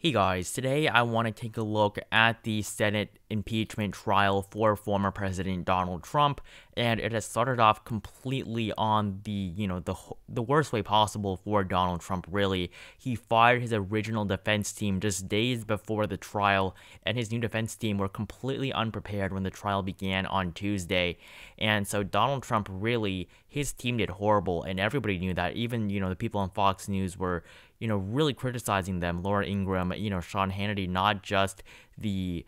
Hey guys, today I want to take a look at the Senate impeachment trial for former President Donald Trump, and it has started off completely on the worst way possible for Donald Trump, really. He fired his original defense team just days before the trial, and his new defense team were completely unprepared when the trial began on Tuesday. And so Donald Trump really, his team did horrible, and everybody knew that. Even, the people on Fox News were really criticizing them. Laura Ingraham, Sean Hannity, not just the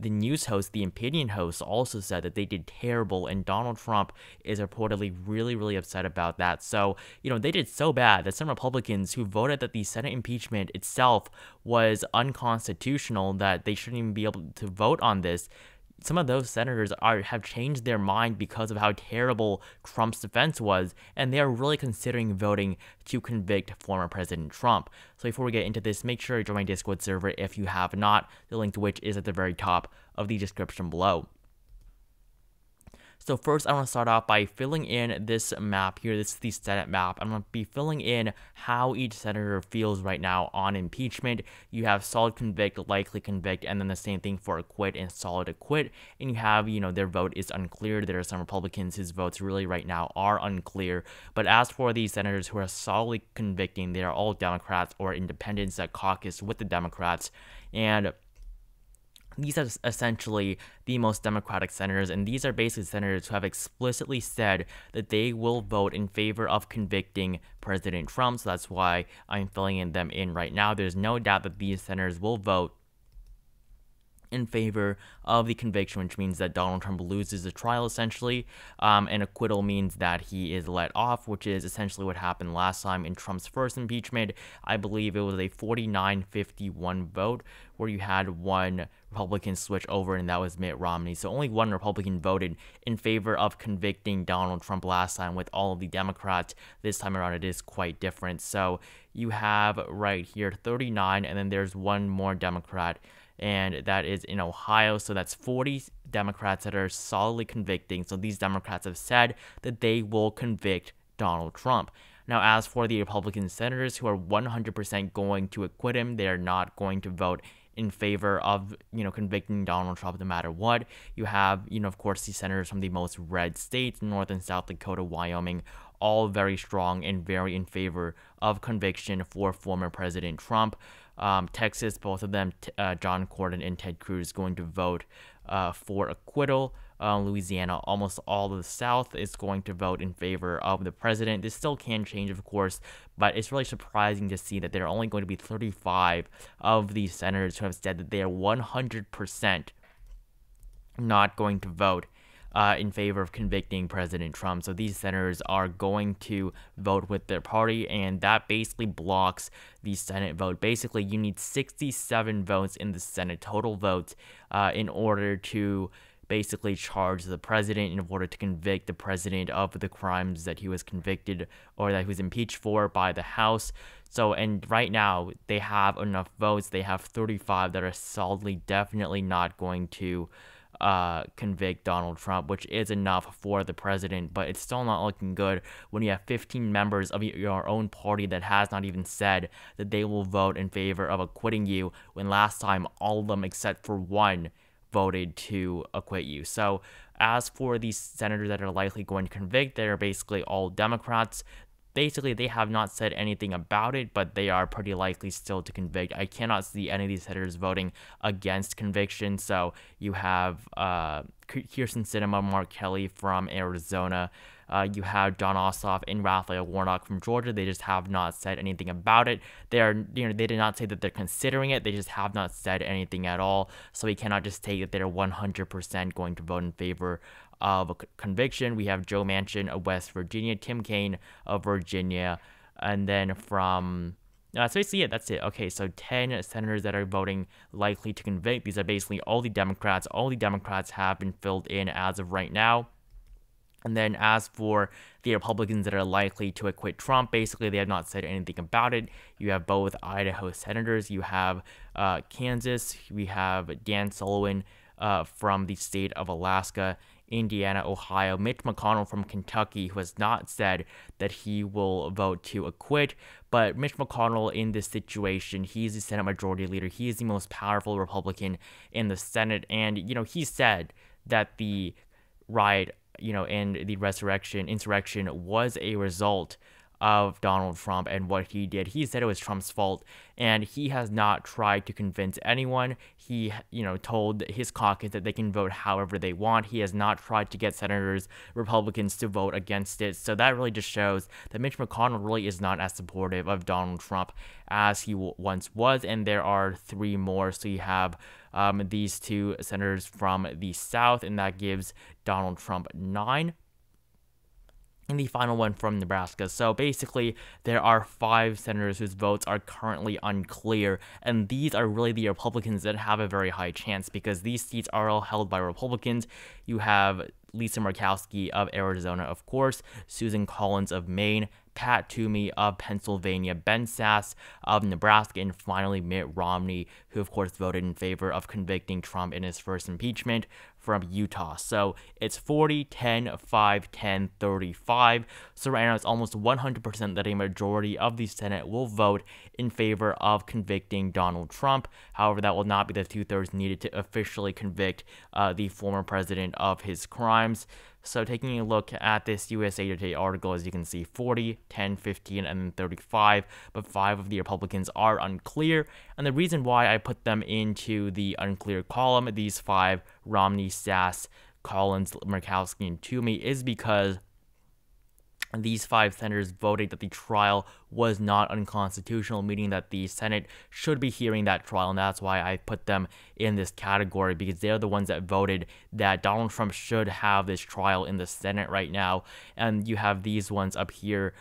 news host, the opinion host, also said that they did terrible, and Donald Trump is reportedly really, really upset about that. So, they did so bad that some Republicans who voted that the Senate impeachment itself was unconstitutional, that they shouldn't even be able to vote on this, some of those senators have changed their mind because of how terrible Trump's defense was, and they are really considering voting to convict former President Trump. So before we get into this, make sure to join my Discord server if you have not, the link to which is at the very top of the description below. So first, I want to start off by filling in this map here. This is the Senate map. I'm going to be filling in how each senator feels right now on impeachment. You have solid convict, likely convict, and then the same thing for acquit and solid acquit. And you have, their vote is unclear. There are some Republicans whose votes really right now are unclear. But as for these senators who are solidly convicting, they are all Democrats or independents that caucus with the Democrats. And these are essentially the most Democratic senators, and these are basically senators who have explicitly said that they will vote in favor of convicting President Trump. So that's why I'm filling them in right now. There's no doubt that these senators will vote in favor of the conviction, which means that Donald Trump loses the trial essentially, and acquittal means that he is let off, which is essentially what happened last time in Trump's first impeachment. I believe it was a 49-51 vote where you had one Republican switch over, and that was Mitt Romney. So only one Republican voted in favor of convicting Donald Trump last time, with all of the Democrats. This time around, it is quite different. So you have right here 39, and then there's one more Democrat, and that is in Ohio. So that's 40 Democrats that are solidly convicting. So these Democrats have said that they will convict Donald Trump. Now, as for the Republican senators who are 100% going to acquit him, they are not going to vote in favor of, convicting Donald Trump no matter what. You have, of course, the senators from the most red states, North and South Dakota, Wyoming, all very strong and very in favor of conviction for former President Trump. Texas, both of them, John Cornyn and Ted Cruz, going to vote for acquittal. Louisiana, almost all of the South is going to vote in favor of the president. This still can change, of course, but it's really surprising to see that there are only going to be 35 of these senators who have said that they are 100% not going to vote in favor of convicting President Trump. So these senators are going to vote with their party, and that basically blocks the Senate vote. Basically, you need 67 votes in the Senate, total votes, in order to basically charge the president, in order to convict the president of the crimes that he was convicted or that he was impeached for by the House. So, and right now, they have enough votes. They have 35 that are solidly, definitely not going to convict Donald Trump, which is enough for the president, but it's still not looking good when you have 15 members of your own party that has not even said that they will vote in favor of acquitting you, when last time all of them except for one voted to acquit you. So as for these senators that are likely going to convict, they're basically all Democrats. Basically, they have not said anything about it, but they are pretty likely still to convict. I cannot see any of these senators voting against conviction. So you have Kyrsten Sinema, Mark Kelly from Arizona. You have John Ossoff and Raphael Warnock from Georgia. They just have not said anything about it. They did not say that they're considering it. They just have not said anything at all. So we cannot just take that they're 100% going to vote in favor of a conviction. We have Joe Manchin of West Virginia, Tim Kaine of Virginia, and then from that's basically it. That's it. Okay, so 10 senators that are voting likely to convict. These are basically all the Democrats. All the Democrats have been filled in as of right now. And then as for the Republicans that are likely to acquit Trump, basically they have not said anything about it. You have both Idaho senators. You have Kansas. We have Dan Sullivan from the state of Alaska, Indiana, Ohio, Mitch McConnell from Kentucky, who has not said that he will vote to acquit, But Mitch McConnell in this situation, he's the Senate Majority Leader. He is the most powerful Republican in the Senate. And, he said that the riot, and the insurrection was a result of Donald Trump and what he did. He said it was Trump's fault, and he has not tried to convince anyone. He, told his caucus that they can vote however they want. He has not tried to get senators, Republicans, to vote against it. So that really just shows that Mitch McConnell really is not as supportive of Donald Trump as he once was, and there are 3 more. So you have these 2 senators from the South, and that gives Donald Trump 9. And the final one from Nebraska. So basically, there are 5 senators whose votes are currently unclear, and these are really the Republicans that have a very high chance because these seats are all held by Republicans. You have Lisa Murkowski of Arizona, of course, Susan Collins of Maine, Pat Toomey of Pennsylvania, Ben Sasse of Nebraska, and finally Mitt Romney, who of course voted in favor of convicting Trump in his first impeachment, from Utah. So it's 40, 10, 5, 10, 35. So right now it's almost 100% that a majority of the Senate will vote in favor of convicting Donald Trump. However, that will not be the 2/3 needed to officially convict the former president of his crimes. So taking a look at this USA Today article, as you can see, 40, 10, 15, and then 35, but 5 of the Republicans are unclear. And the reason why I put them into the unclear column, these 5, Romney, Sasse, Collins, Murkowski, and Toomey, is because these 5 senators voted that the trial was not unconstitutional, meaning that the Senate should be hearing that trial, and that's why I put them in this category, because they're the ones that voted that Donald Trump should have this trial in the Senate right now. And you have these ones up here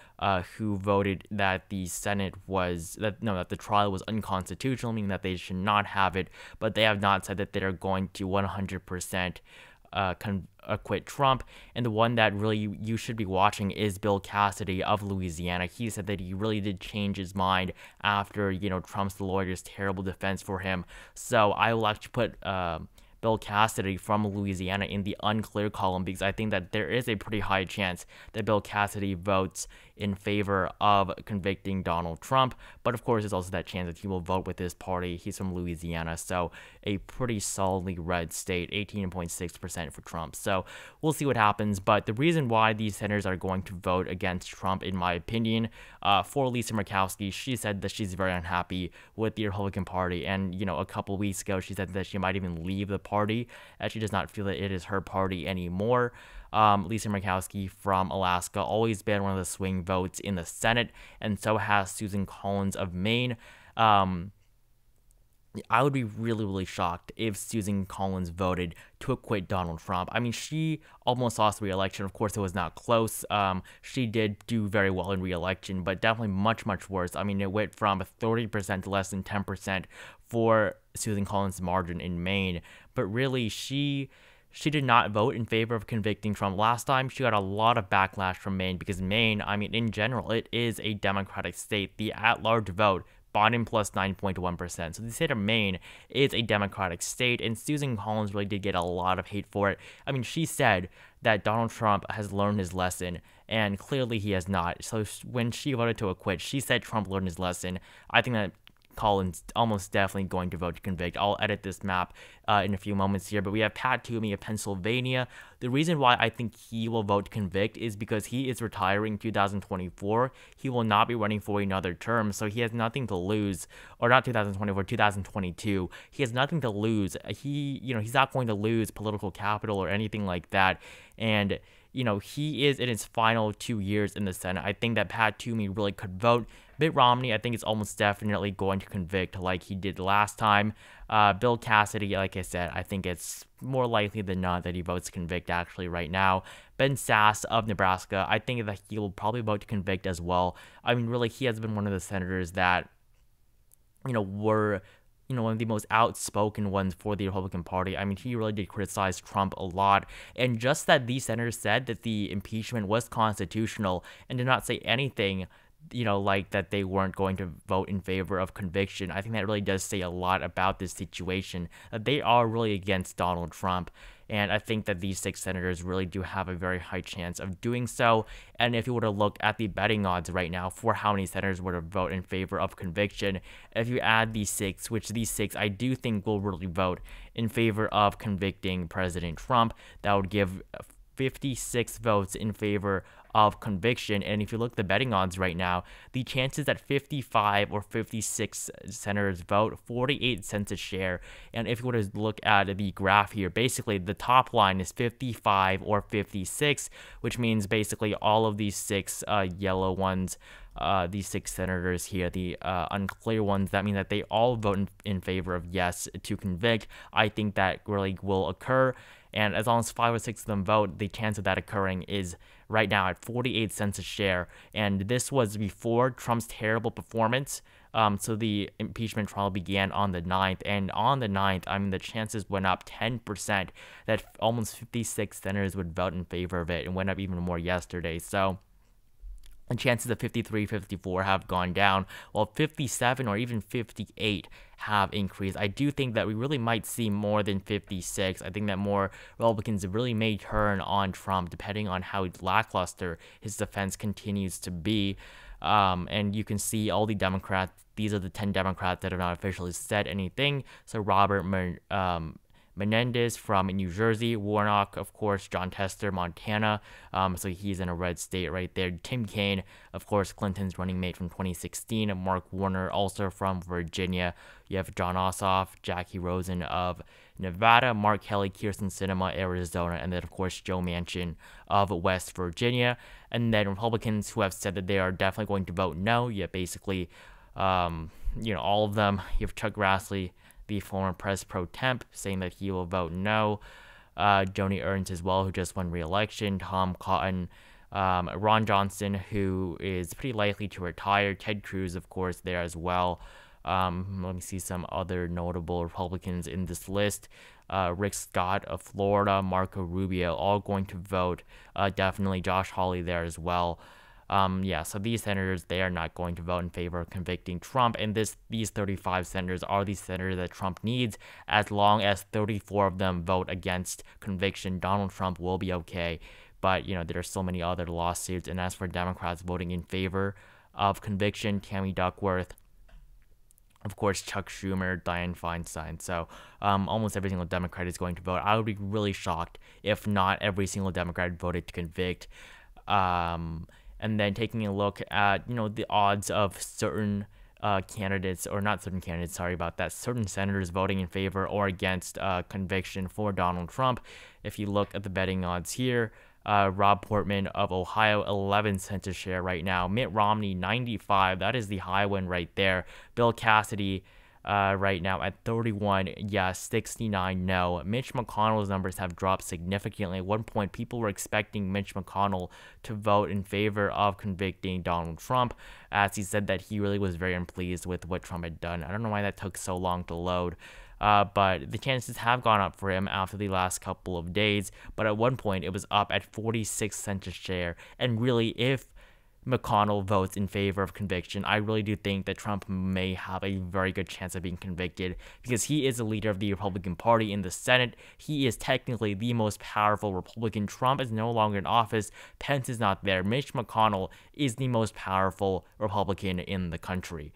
who voted that the that the trial was unconstitutional, meaning that they should not have it, but they have not said that they're going to 100% acquit Trump. And the one that really you should be watching is Bill Cassidy of Louisiana. He said that he really did change his mind after, Trump's lawyer's terrible defense for him. So I will actually put Bill Cassidy from Louisiana in the unclear column, because I think that there is a pretty high chance that Bill Cassidy votes in favor of convicting Donald Trump. But of course, there's also that chance that he will vote with his party. He's from Louisiana, so a pretty solidly red state, 18.6% for Trump. So we'll see what happens. But the reason why these senators are going to vote against Trump, in my opinion, for Lisa Murkowski, she said that she's very unhappy with the Republican Party. And, a couple weeks ago, she said that she might even leave the party, as she does not feel that it is her party anymore. Lisa Murkowski from Alaska, always been one of the swing votes in the Senate, and so has Susan Collins of Maine. I would be really, really shocked if Susan Collins voted to acquit Donald Trump. I mean, she almost lost the re-election. Of course, it was not close. She did do very well in re-election, but definitely much, much worse. I mean, it went from 30% to less than 10% for Susan Collins' margin in Maine. But really, she did not vote in favor of convicting Trump last time. She got a lot of backlash from Maine, because Maine, I mean, in general, it is a Democratic state. The at-large vote, Biden plus 9.1%. So the state of Maine is a Democratic state, and Susan Collins really did get a lot of hate for it. I mean, she said that Donald Trump has learned his lesson, and clearly he has not. So when she voted to acquit, she said Trump learned his lesson. I think that Collins almost definitely going to vote to convict. I'll edit this map in a few moments here, but we have Pat Toomey of Pennsylvania. The reason why I think he will vote to convict is because he is retiring 2024. He will not be running for another term, so he has nothing to lose. Or not 2024, 2022. He has nothing to lose. He's not going to lose political capital or anything like that. And he is in his final 2 years in the Senate. I think that Pat Toomey really could vote. Mitt Romney, I think, is almost definitely going to convict like he did last time. Bill Cassidy, like I said, I think it's more likely than not that he votes to convict actually right now. Ben Sasse of Nebraska, I think that he will probably vote to convict as well. I mean, really, he has been one of the senators that, were one of the most outspoken ones for the Republican Party. I mean, he really did criticize Trump a lot. And just that these senators said that the impeachment was constitutional and did not say anything like that they weren't going to vote in favor of conviction. I think that really does say a lot about this situation, that they are really against Donald Trump. And I think that these 6 senators really do have a very high chance of doing so. And if you were to look at the betting odds right now for how many senators were to vote in favor of conviction, if you add these 6, which these 6 I do think will really vote in favor of convicting President Trump, that would give 56 votes in favor of conviction. And if you look at the betting odds right now, the chances that 55 or 56 senators vote, 48 cents a share. And if you were to look at the graph here, basically the top line is 55 or 56, which means basically all of these 6 yellow ones, these 6 senators here, the unclear ones, that mean that they all vote in favor of yes to convict. I think that really will occur. And as long as 5 or 6 of them vote, the chance of that occurring is right now at 48 cents a share. And this was before Trump's terrible performance. So the impeachment trial began on the 9th. And on the 9th, I mean, the chances went up 10% that almost 56 senators would vote in favor of it, and went up even more yesterday. So the chances of 53, 54 have gone down, while 57 or even 58 have increased. I do think that we really might see more than 56. I think that more Republicans really may turn on Trump, depending on how lackluster his defense continues to be. And you can see all the Democrats. These are the 10 Democrats that have not officially said anything. So Robert Menendez from New Jersey, Warnock, of course, John Tester, Montana, so he's in a red state right there. Tim Kaine, of course, Clinton's running mate from 2016, and Mark Warner, also from Virginia. You have John Ossoff, Jackie Rosen of Nevada, Mark Kelly, Kyrsten Sinema, Arizona, and then, of course, Joe Manchin of West Virginia. And then Republicans who have said that they are definitely going to vote no. You have basically, all of them. You have Chuck Grassley, the former press pro temp, saying that he will vote no. Joni Ernst as well, who just won re-election. Tom Cotton, Ron Johnson, who is pretty likely to retire. Ted Cruz, of course, there as well. Let me see some other notable Republicans in this list. Rick Scott of Florida, Marco Rubio, all going to vote. Definitely Josh Hawley there as well. So these senators, they are not going to vote in favor of convicting Trump, and these 35 senators are the senators that Trump needs. As long as 34 of them vote against conviction, Donald Trump will be okay. But, there are so many other lawsuits. And as for Democrats voting in favor of conviction, Tammy Duckworth, of course, Chuck Schumer, Dianne Feinstein. So almost every single Democrat is going to vote. I would be really shocked if not every single Democrat voted to convict. And then taking a look at, the odds of certain candidates, or not certain candidates, sorry about that, certain senators voting in favor or against conviction for Donald Trump. If you look at the betting odds here, Rob Portman of Ohio, 11 cents a share right now. Mitt Romney, 95. That is the high one right there. Bill Cassidy, right now at 31, yes, 69, no. Mitch McConnell's numbers have dropped significantly. At one point, people were expecting Mitch McConnell to vote in favor of convicting Donald Trump, as he said that he really was very unpleased with what Trump had done. I don't know why that took so long to load. But the chances have gone up for him after the last couple of days. But at one point, it was up at 46 cents a share. And really, if McConnell votes in favor of conviction, I really do think that Trump may have a very good chance of being convicted, because he is the leader of the Republican Party in the Senate. He is technically the most powerful Republican. Trump is no longer in office. Pence is not there. Mitch McConnell is the most powerful Republican in the country.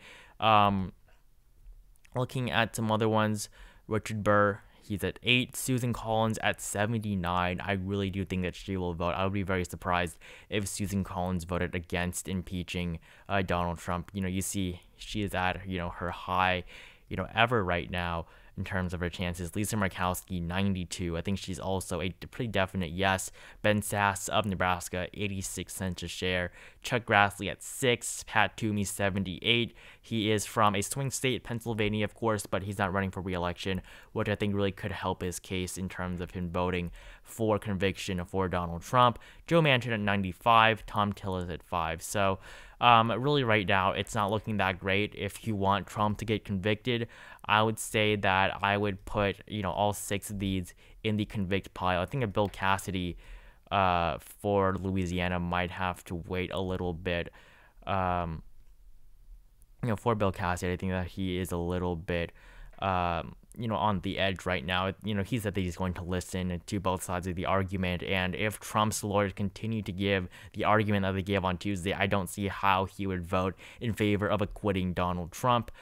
Looking at some other ones, Richard Burr, he's at 8. Susan Collins at 79. I really do think that she will vote. I would be very surprised if Susan Collins voted against impeaching Donald Trump. You see she is at, her high, ever right now in terms of her chances. Lisa Murkowski, 92. I think she's also a pretty definite yes. Ben Sasse of Nebraska, 86 cents a share. Chuck Grassley at 6. Pat Toomey, 78. He is from a swing state, Pennsylvania, of course, but he's not running for re-election, which I think really could help his case in terms of him voting for conviction for Donald Trump. Joe Manchin at 95. Tom Tillis at 5. So really right now, it's not looking that great. If you want Trump to get convicted, I would say that I would put, all 6 of these in the convict pile. I think that Bill Cassidy for Louisiana might have to wait a little bit. for Bill Cassidy, I think that he is a little bit, on the edge right now. He said that he's going to listen to both sides of the argument, and if Trump's lawyers continue to give the argument that they gave on Tuesday, I don't see how he would vote in favor of acquitting Donald Trump.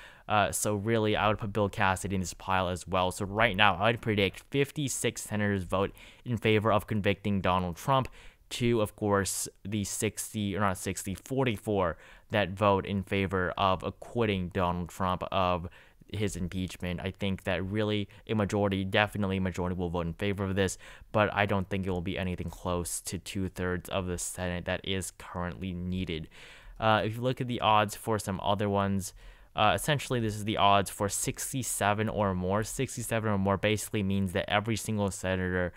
So really, I would put Bill Cassidy in this pile as well. So right now, I would predict 56 senators vote in favor of convicting Donald Trump, to, of course, the 44 that vote in favor of acquitting Donald Trump of his impeachment. I think that really definitely a majority will vote in favor of this, but I don't think it will be anything close to 2/3 of the Senate that is currently needed. If you look at the odds for some other ones, essentially, this is the odds for 67 or more. 67 or more basically means that every single senator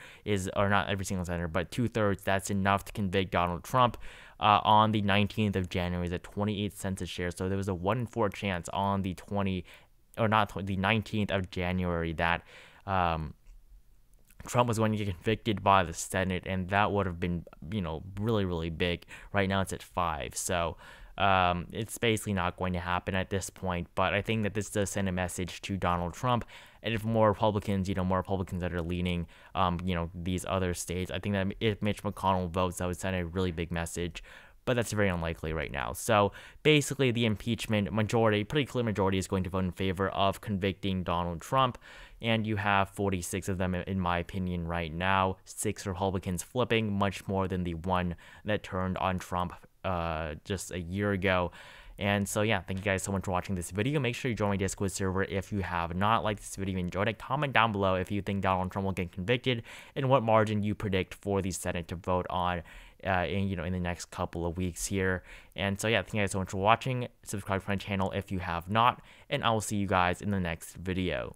or not every single senator, but 2/3, that's enough to convict Donald Trump. On the 19th of January, is at 28 cents a share. So there was a 1 in 4 chance on the 19th of January that Trump was going to get convicted by the Senate, and that would have been, really, really big. Right now, it's at 5. So it's basically not going to happen at this point, but I think that this does send a message to Donald Trump, and if more Republicans that are leaning, these other states, I think that if Mitch McConnell votes, that would send a really big message, but that's very unlikely right now. So basically, the impeachment majority, pretty clear majority, is going to vote in favor of convicting Donald Trump, and you have 46 of them, in my opinion, right now. 6 Republicans flipping, much more than the one that turned on Trump just a year ago. And so yeah, thank you guys so much for watching this video. Make sure you join my Discord server if you have not. Liked this video, enjoyed it. Comment down below if you think Donald Trump will get convicted and what margin you predict for the Senate to vote on in the next couple of weeks here. And so yeah, thank you guys so much for watching. Subscribe to my channel if you have not, and I will see you guys in the next video.